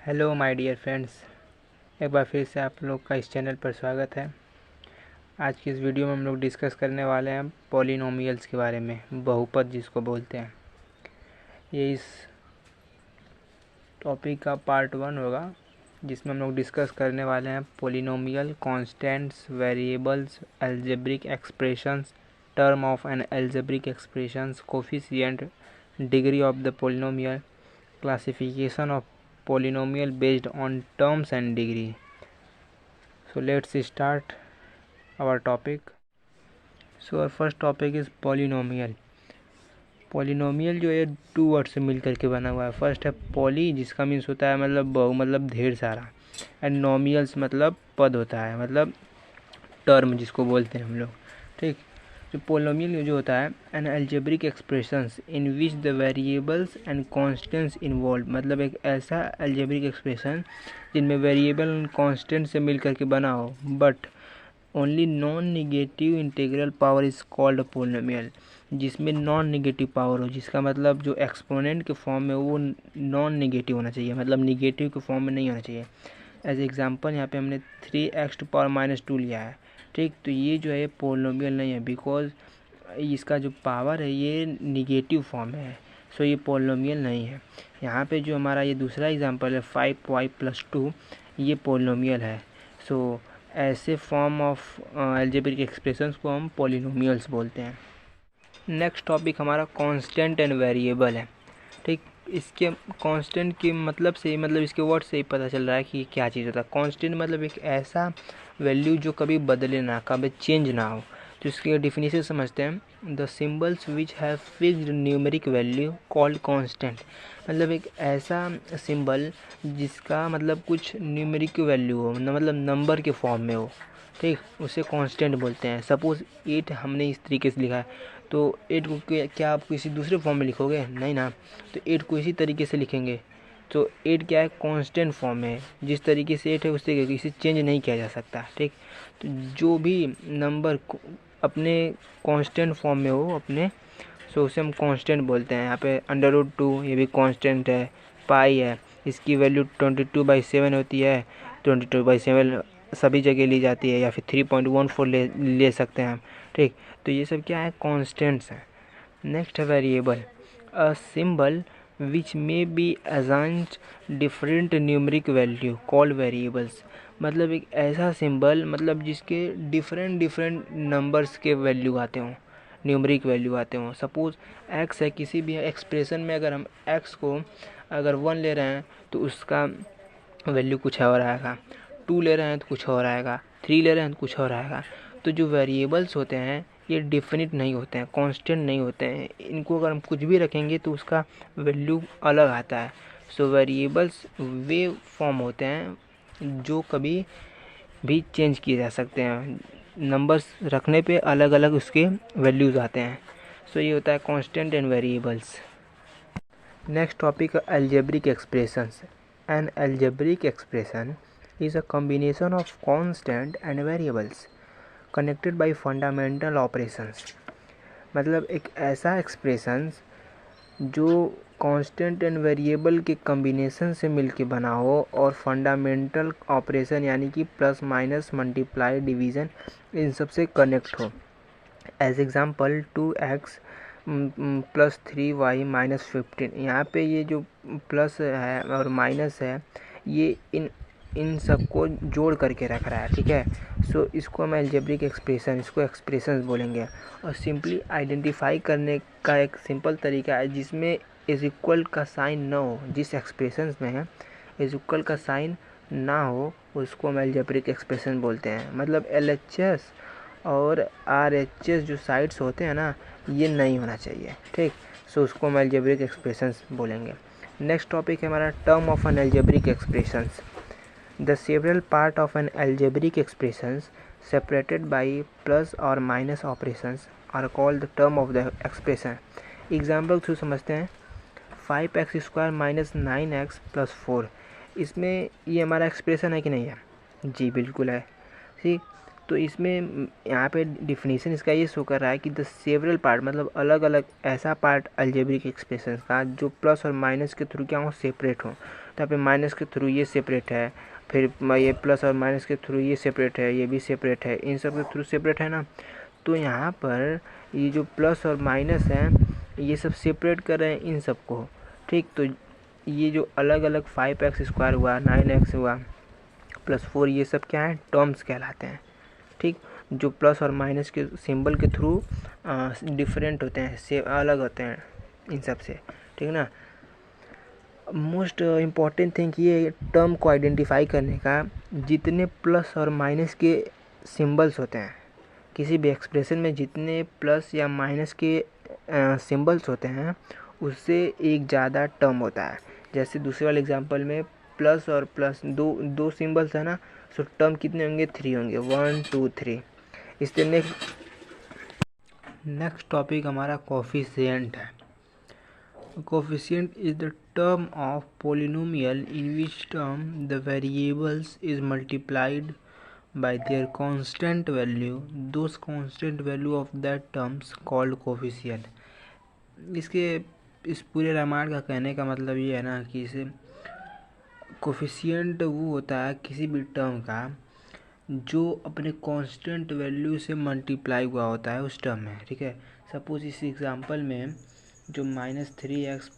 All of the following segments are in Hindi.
हेलो माय डियर फ्रेंड्स, एक बार फिर से आप लोग का इस चैनल पर स्वागत है। आज की इस वीडियो में हम लोग डिस्कस करने वाले हैं पॉलिनोमियल्स के बारे में, बहुपद जिसको बोलते हैं। ये इस टॉपिक का पार्ट 1 होगा, जिसमें हम लोग डिस्कस करने वाले हैं polynomial, constants, variables, algebraic expressions, term of N algebraic expressions, coefficient, degree of the polynomial, classification of polynomial based on terms and degree. So let's start our topic. So our first topic is polynomial. Polynomial जो है 2 वर्ड से मिल करके बना हुआ है। फर्स्ट है पॉली, जिसका मीन्स होता है मतलब बहु, मतलब ढेर सारा, एंड नोमियल्स मतलब पद होता है, मतलब टर्म जिसको बोलते हैं हम लोग। ठीक, जो पोलिनोमियल जो होता है N algebraic expressions in which the variables and constants involve, मतलब एक ऐसा अलजेब्रिक एक्सप्रेशन जिनमें वेरिएबल एंड कांस्टेंट से मिल करके बना हो, but only non negative integral power is called polynomial, जिसमें नॉन निगेटिव पावर हो, जिसका मतलब जो एक्सपोनेंट के फॉर्म में वो नॉन निगेटिव होना चाहिए, मतलब निगेटिव के फॉर्म में नहीं होना चाहिए। एज एग्जाम्पल यहाँ पे हमने 3x⁻² लिया है। ठीक, तो ये जो है पोलिनोमियल नहीं है, बिकॉज इसका जो पावर है ये निगेटिव फॉर्म है, सो ये पोलिनोमियल नहीं है। यहाँ पे जो हमारा ये दूसरा एग्जांपल है 5y+2, ये पोलिनोमियल है। सो ऐसे फॉर्म ऑफ अलजेब्रिक एक्सप्रेशंस को हम पोलिनोमियल्स बोलते हैं। नेक्स्ट टॉपिक हमारा कांस्टेंट एंड वेरिएबल है। ठीक, इसके कांस्टेंट के मतलब से, मतलब इसके वर्ड से ही पता चल रहा है कि क्या चीज़ होता है। कांस्टेंट मतलब एक ऐसा वैल्यू जो कभी बदले ना, कभी चेंज ना हो। तो इसकी डेफिनेशन समझते हैं। The symbols which have fixed numeric value called constant, मतलब एक ऐसा सिंबल जिसका मतलब कुछ न्यूमेरिक वैल्यू हो, मतलब नंबर के फॉर्म में हो। ठीक, उसे कांस्टेंट बोलते हैं। सपोज 8 हमने इस तरीके से लिखा है, तो 8 को क्या आप किसी दूसरे फॉर्म में लिखोगे? नहीं ना, तो 8 को इसी तरीके से लिखेंगे। तो 8 क्या है? कांस्टेंट फॉर्म में है, जिस तरीके से 8 है उस तरीके से इसे चेंज नहीं किया जा सकता। ठीक, तो जो भी नंबर अपने कांस्टेंट फॉर्म में हो अपने, सो उसे हम कांस्टेंट बोलते हैं। यहाँ पे √2 ये भी कांस्टेंट है, पाई है, इसकी वैल्यू 22/7 होती है। 22/7 सभी जगह ली जाती है, या फिर 3.14 ले सकते हैं हम। ठीक, तो ये सब क्या है? कांस्टेंट्स हैं। नेक्स्ट है variable, a symbol which may be assigned different numeric value called variables, मतलब एक ऐसा सिंबल मतलब जिसके डिफरेंट नंबर्स के वैल्यू आते हों, न्यूमेरिक वैल्यू आते हों। सपोज x है, किसी भी एक्सप्रेशन में अगर हम x को अगर 1 ले रहे हैं तो उसका वैल्यू कुछ और आएगा, 2 ले रहे हैं तो कुछ और आएगा, 3 ले रहे हैं तो कुछ और आएगा। तो जो वेरिएबल्स होते हैं ये डिफिनिट नहीं होते हैं, कांस्टेंट नहीं होते हैं। इनको अगर हम कुछ भी रखेंगे तो उसका वैल्यू अलग आता है। सो वेरिएबल्स वे फॉर्म होते हैं जो कभी भी चेंज किए जा सकते हैं, नंबर्स रखने पे अलग अलग उसके वैल्यूज़ आते हैं। सो ये होता है constant and variables. Next topic algebraic expressions. N algebraic expression is a combination of constant and variables connected by fundamental operations, मतलब एक ऐसा एक्सप्रेशंस जो कांस्टेंट एंड वेरिएबल के कम्बिनेशन से मिलके बना हो और फंडामेंटल ऑपरेशन यानी कि प्लस माइनस मल्टीप्लाई डिवीज़न इन सब से कनेक्ट हो। एज एग्जांपल 2x + 3y - 15, यहाँ पे ये जो प्लस है और माइनस है ये इन सबको जोड़ करके रख रहा है। ठीक है, सो इसको हम अलजेब्रिक एक्सप्रेशन, इसको एक्सप्रेशंस बोलेंगे। और सिंपली आइडेंटिफाई करने का एक सिंपल तरीका है जिसमें इज इक्वल का साइन ना हो, जिस एक्सप्रेशंस में है इज इक्वल का साइन ना हो उसको हम अलजेब्रिक एक्सप्रेशन बोलते हैं। मतलब LHS और RHS जो साइड्स होते हैं ना, ये नहीं होना चाहिए। ठीक, सो उसको हम अलजेब्रिक एक्सप्रेशंस बोलेंगे। नेक्स्ट टॉपिक है हमारा term of N algebraic expressions. The several part of an algebraic expressions separated by plus or minus operations are called the term of the expression. Example through समझते हैं। 5x² - 9x + 4, इसमें ये हमारा एक्सप्रेशन है कि नहीं है? जी बिल्कुल है। ठीक, तो इसमें यहाँ पे डिफिनीशन इसका ये शो कर रहा है कि द सेवरल पार्ट, मतलब अलग अलग ऐसा पार्ट अलजेब्रिक एक्सप्रेशन का जो प्लस और माइनस के थ्रू क्या हो? सेपरेट हो। तो यहाँ पे माइनस के थ्रू ये सेपरेट है, फिर ये प्लस और माइनस के थ्रू ये सेपरेट है, ये भी सेपरेट है, इन सब के थ्रू सेपरेट है ना। तो यहाँ पर ये जो प्लस और माइनस है ये सब सेपरेट कर रहे हैं इन सब को, ठीक। तो ये जो अलग अलग 5x² हुआ, 9x हुआ, +4, ये सब क्या है, टर्म्स कहलाते हैं, ठीक। जो प्लस और माइनस के सिंबल के थ्रू डिफरेंट होते हैं, से अलग होते हैं इन सब से, ठीक ना। मोस्ट इम्पॉर्टेंट थिंग ये टर्म को आइडेंटिफाई करने का, जितने प्लस और माइनस के सिंबल्स होते हैं किसी भी एक्सप्रेशन में, जितने प्लस या माइनस के सिंबल्स होते हैं उससे एक ज़्यादा टर्म होता है। जैसे दूसरे वाले एग्जांपल में प्लस और प्लस दो सिंबल्स है ना, सो टर्म कितने होंगे, 3 होंगे, 1 2 3। इससे नेक्स्ट टॉपिक हमारा कोफिशिएंट है। Coefficient is the term of polynomial in which term the variables is multiplied by their constant value. Those constant value of that terms called coefficient. इस पूरे रामायण का कहने का मतलब ये है ना कि इसे कोफिशिएंट वो होता है किसी भी टर्म का जो अपने कांस्टेंट वैल्यू से मल्टीप्लाई हुआ होता है उस टर्म में, ठीक है। सपोज इस एग्जांपल में जो -3x +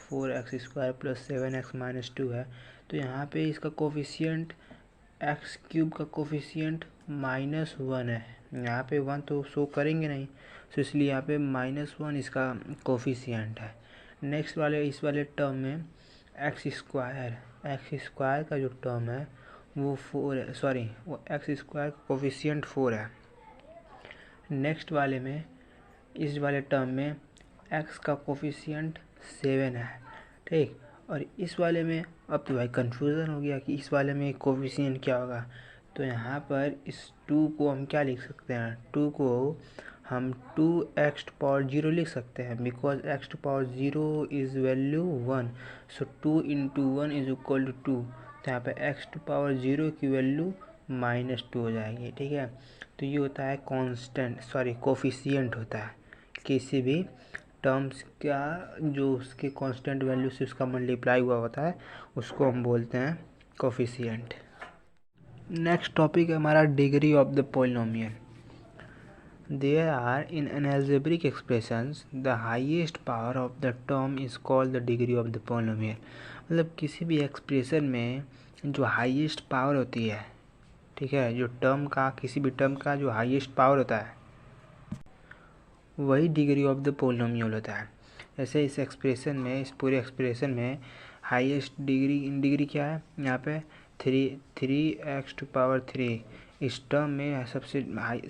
4x² + 7x - 2 है, तो यहाँ पे इसका कोफिशिएंट x³ का कोफिशिएंट -1 है। यहाँ पे 1 तो शो करेंगे नहीं, तो इसलिए यहाँ पे -1 इसका कोफिशिएंट है। नेक्स्ट वाले इस वाले टर्म में x² का जो टर्म है वो 4 है, सॉरी वो x² का कोफिशिएंट 4 है। नेक्स्ट वाले में इस वाले टर्म में x का कोफिशिएंट 7 है, ठीक। और इस वाले में अब तो भाई कन्फ्यूज़न हो गया कि इस वाले में कोफिशिएंट क्या होगा। तो यहाँ पर इस 2 को हम क्या लिख सकते हैं, 2 को हम 2x⁴ लिख सकते हैं, बिकॉज x⁴ इज़ वैल्यू 1, सो 2 × 1 = 2। तो यहाँ पे x⁴ की वैल्यू -2 हो जाएगी, ठीक है। तो ये होता है कोफिशिएंट होता है किसी भी टर्म्स का जो उसके कांस्टेंट वैल्यू से उसका मल्टीप्लाई हुआ होता है, उसको हम बोलते हैं कोफिशिएंट। नेक्स्ट टॉपिक है हमारा degree of the polynomial. There are in an algebraic expressions the highest power of the term is called the degree of the polynomial। मतलब किसी भी एक्सप्रेशन में जो हाईएस्ट पावर होती है, ठीक है, जो टर्म का किसी भी टर्म का जो हाईएस्ट पावर होता है वही डिग्री ऑफ द पॉलिनोमियल होता है। जैसे इस एक्सप्रेशन में, इस पूरे एक्सप्रेशन में हाईएस्ट डिग्री क्या है, यहाँ पे 3x⁴। इस टर्म में सबसे हाई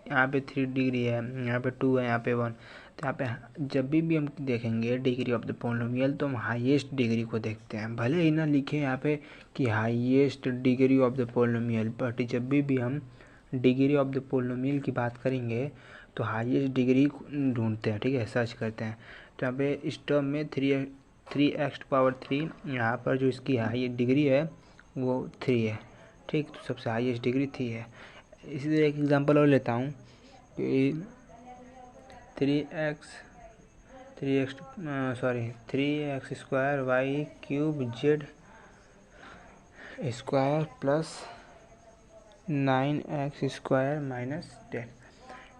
यहाँ पे 3 डिग्री है, यहाँ पे 2 है, यहाँ पे 1। तो यहाँ पे जब भी हम देखेंगे डिग्री ऑफ द पॉलिनोमियल तो हम हाईएस्ट डिग्री को देखते हैं। भले ही ना लिखे यहाँ पे कि highest degree of the polynomial, but जब भी हम डिग्री ऑफ द पॉलिनोमियल की बात करेंगे तो हाईएस्ट डिग्री ढूंढते हैं, ठीक है, सर्च करते हैं। तो यहाँ पे इस टर्म में 3x⁴, यहाँ पर जो इसकी हाईएस्ट डिग्री है वो 3 है, ठीक। तो सबसे हाईएस्ट डिग्री 3 है। इसी तरह एक एग्जांपल और लेता हूँ कि 3x² y³ z² + 9x² - 10।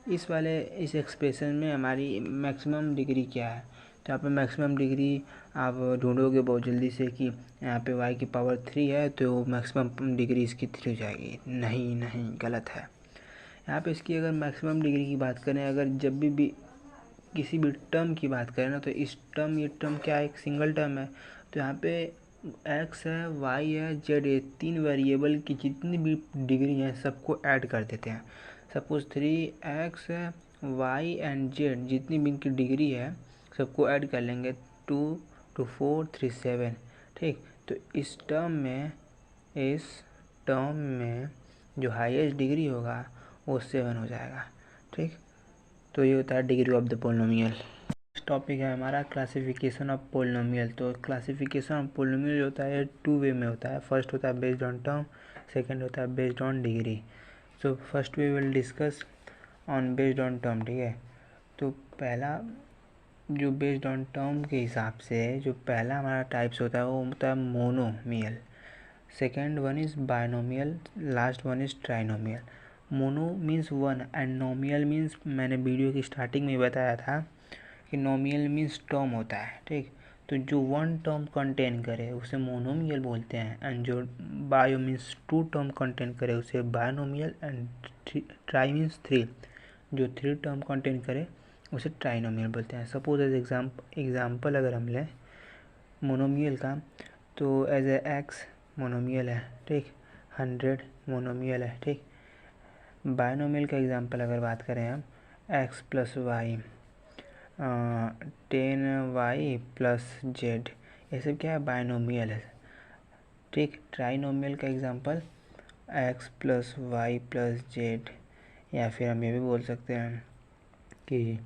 इस एक्सप्रेशन में हमारी मैक्सिमम डिग्री क्या है। तो यहाँ पे मैक्सिमम डिग्री आप ढूंढोगे बहुत जल्दी से कि यहाँ पे y³ है तो मैक्सिमम डिग्री इसकी 3 हो जाएगी। नहीं, गलत है। यहाँ पे इसकी अगर मैक्सिमम डिग्री की बात करें, अगर जब भी किसी भी टर्म की बात करें ना, तो ये टर्म क्या है, एक सिंगल टर्म है। तो यहाँ पे x है, y है, z है, 3 वेरिएबल की जितनी भी डिग्री हैं सबको ऐड कर देते हैं। सपोज 3x है, y एंड z जितनी भी इनकी डिग्री है सबको ऐड कर लेंगे, 2 2 4 3 7, ठीक। तो इस टर्म में जो हाईएस्ट डिग्री होगा वो 7 हो जाएगा, ठीक। तो ये होता है degree of the polynomial. Next topic है हमारा क्लासिफिकेशन ऑफ पॉलिनोमियल। तो क्लासिफिकेशन ऑफ पॉलिनोमियल जो होता है 2 वे में होता है। फर्स्ट होता है बेस्ड ऑन टर्म, सेकंड होता है based on degree. So first we will discuss on based on term, ठीक है। तो पहला जो बेस्ड ऑन टर्म के हिसाब से जो पहला हमारा टाइप्स होता है वो होता है monomial, second one is binomial, last one is trinomial. Mono means one and नोमियल means, मैंने वीडियो की स्टार्टिंग में बताया था कि नोमियल मीन्स टर्म होता है, ठीक। तो जो वन टर्म कंटेन करे उसे मोनोमियल बोलते हैं, एंड जो bio means two term contain करे उसे binomial, and tri means three, जो थ्री टर्म कंटेन करे उसे ट्राइनोमियल बोलते हैं। सपोज एज एग्जाम्पल अगर हम लें मोनोमियल का, तो एज ए एक्स मोनोमियल है, ठीक, 100 मोनोमियल है, ठीक। बायनोमियल का एग्जांपल अगर बात करें हम, x plus Y, 10y plus Z, ये सब क्या है, बायनोमियल है, ठीक। ट्राइनोमियल का example x plus Y plus Z, या फिर हम ये भी बोल सकते हैं कि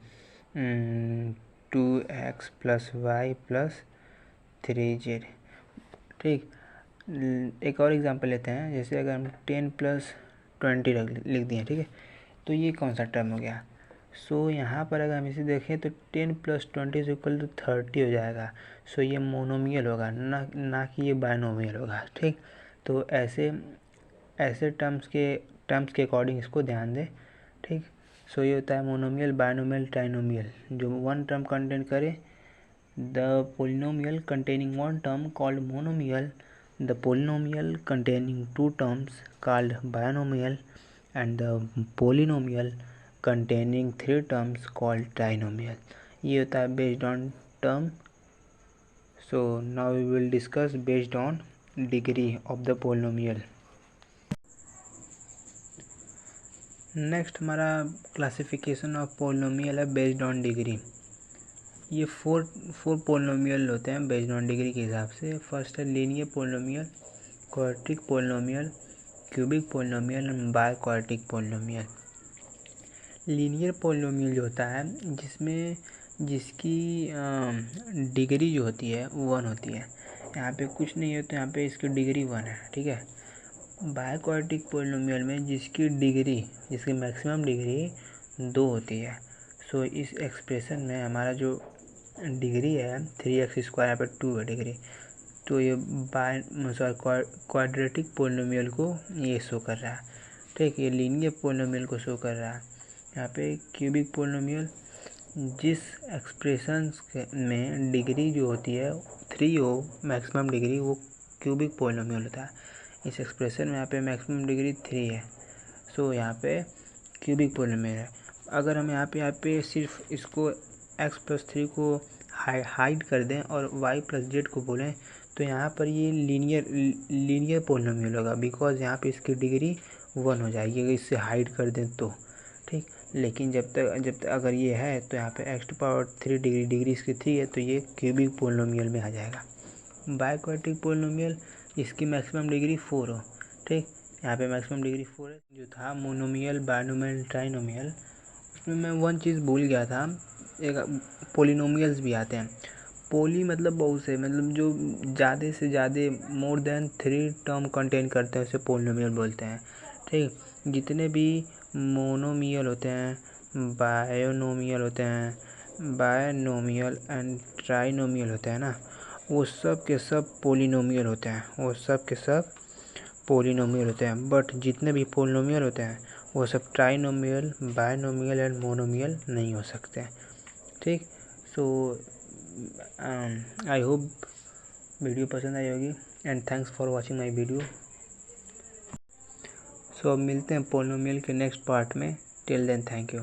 2x plus Y plus 3z, ठीक। एक और एग्जांपल लेते हैं, जैसे अगर हम 10 प्लस 20 लिख दिए, ठीक है, तो ये कौन सा टर्म हो गया। सो यहाँ पर अगर हम इसे देखें तो 10 प्लस 20 इज इक्वल टू 30 हो जाएगा। सो ये मोनोमियल होगा, ना कि ये बायनोमियल होगा, ठीक। तो ऐसे टर्म्स के अकॉर्डिंग इसको ध्यान दें, ठीक। सो ये होता है मोनोमियल, बायनोमियल, ट्राइनोमियल। जो वन टर्म कंटेन करे, the polynomial containing one term called monomial, the polynomial containing two terms called binomial, and the polynomial containing three terms called trinomial। ये होता है based on term। So now we will discuss based on degree of the polynomial। Next हमारा क्लासिफिकेशन ऑफ पोलिनोमियल है बेस्ड ऑन डिग्री। ये फोर पोलिनोमियल होते हैं बेस्ड ऑन डिग्री के हिसाब से। फर्स्ट है linear polynomial, quadratic polynomial, cubic polynomial and by quadratic polynomial. Linear polynomial जो होता है जिसकी डिग्री जो होती है वन होती है, यहाँ पे कुछ नहीं है तो यहाँ पे इसकी डिग्री वन है, ठीक है। बाय क्वाड्रेटिक पोलिनोमियल में जिसकी मैक्सिमम डिग्री दो होती है। सो इस एक्सप्रेशन में हमारा जो डिग्री है 3x², यहाँ पे 2 है डिग्री, तो ये क्वाड्रेटिक पोलिनोमियल को ये शो कर रहा है, ठीक। ये लीनियर पोलिनोमियल को शो कर रहा है। यहाँ पे क्यूबिक पोलिनोमियल, जिस एक्सप्रेशन में डिग्री जो होती है 3 हो मैक्सिमम डिग्री, वो क्यूबिक पोलिनोमियल होता है। इस एक्सप्रेशन में यहाँ पे मैक्सिमम डिग्री 3 है, सो यहाँ पे क्यूबिक पोलिनोमियल है। अगर हम यहाँ पे सिर्फ इसको x प्लस 3 को हाइड कर दें और y प्लस जेड को बोलें, तो यहाँ पर ये लीनियर पोलिनोमियल होगा, बिकॉज यहाँ पे इसकी डिग्री 1 हो जाएगी अगर इससे हाइड कर दें तो, ठीक। लेकिन जब तक अगर ये है तो यहाँ पे x⁻³ डिग्री इसकी 3 है, तो ये क्यूबिक पोलिनोमियल में आ जाएगा। बाय क्वाड्रेटिक पोलिनोमियल, इसकी मैक्सिमम डिग्री 4 हो, ठीक। यहाँ पे मैक्सिमम डिग्री 4 है। जो था मोनोमियल, बायनोमियल, ट्राइनोमियल, उसमें मैं वन चीज़ भूल गया था, एक पोलिनोमियल्स भी आते हैं। पोली मतलब बहुत से, मतलब जो ज़्यादा से ज़्यादा मोर देन 3 टर्म कंटेन करते हैं उसे पोलिनोमियल बोलते हैं, ठीक। जितने भी मोनोमियल होते हैं, बायनोमियल एंड ट्राइनोमियल होते हैं ना, वो सब के सब पोलिनोमियल होते हैं, बट जितने भी पोलिनोमियल होते हैं वो सब ट्राइनोमियल, बायनोमियल एंड मोनोमियल नहीं हो सकते, ठीक। सो आई होप वीडियो पसंद आई होगी, and thanks for watching my video. So अब मिलते हैं पोलिनोमियल के नेक्स्ट पार्ट में। Till then thank you.